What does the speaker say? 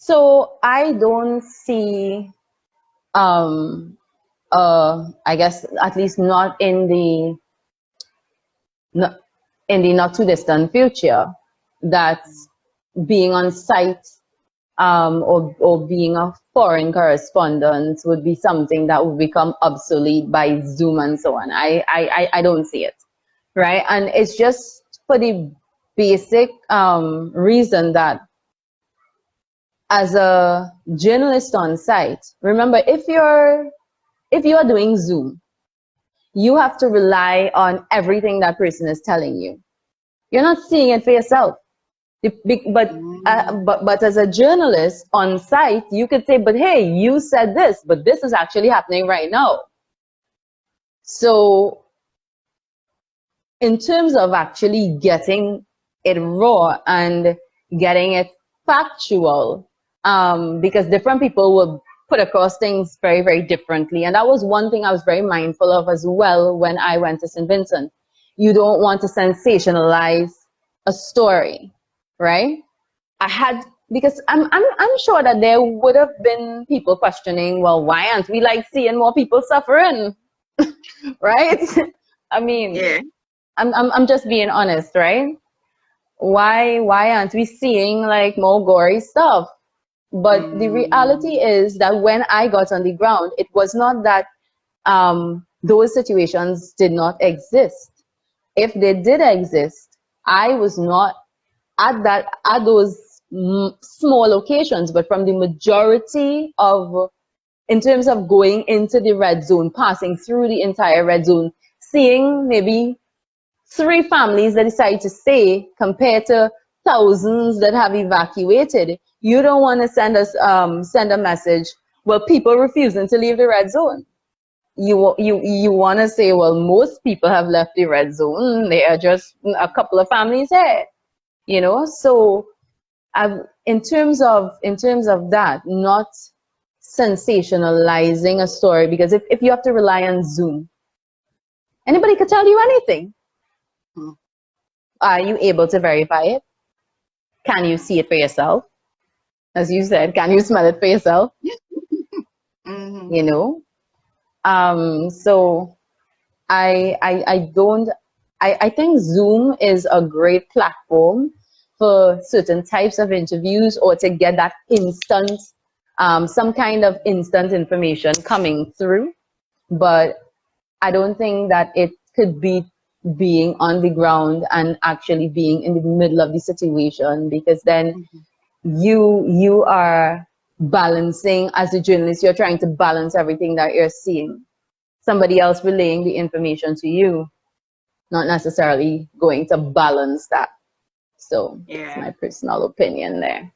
So I don't see, I guess at least not in the not too distant future, that being on site or being a foreign correspondent would be something that would become obsolete by Zoom and so on. I don't see it, right? And it's just for the basic reason that as a journalist on site, remember, if you are doing Zoom, you have to rely on everything that person is telling you. You're not seeing it for yourself. But as a journalist on site, you could say, but hey, you said this, but this is actually happening right now. So in terms of actually getting it raw and getting it factual, because different people will put across things very, very differently. And that was one thing I was very mindful of as well when I went to St. Vincent. You don't want to sensationalize a story, right? Because I'm sure that there would have been people questioning, well, why aren't we like seeing more people suffering? Right? I mean, Yeah. I'm just being honest, right? Why aren't we seeing like more gory stuff? But the reality is that when I got on the ground, it was not that those situations did not exist. If they did exist, I was not at those small locations, but from the majority of, in terms of going into the red zone, passing through the entire red zone, seeing maybe 3 families that decide to stay compared to thousands that have evacuated, you don't want to send a message, well, people refusing to leave the red zone. You want to say, well, most people have left the red zone. There are just a couple of families here, you know. So in terms of that, not sensationalizing a story, because if you have to rely on Zoom, anybody could tell you anything. Are you able to verify it? Can you see it for yourself? As you said, can you smell it for yourself? You know? So I think Zoom is a great platform for certain types of interviews, or to get that instant, some kind of instant information coming through. But I don't think that it could be being on the ground and actually being in the middle of the situation, because then you are balancing, as a journalist, you're trying to balance everything that you're seeing. Somebody else relaying the information to you, not necessarily going to balance that. So Yeah. that's my personal opinion there.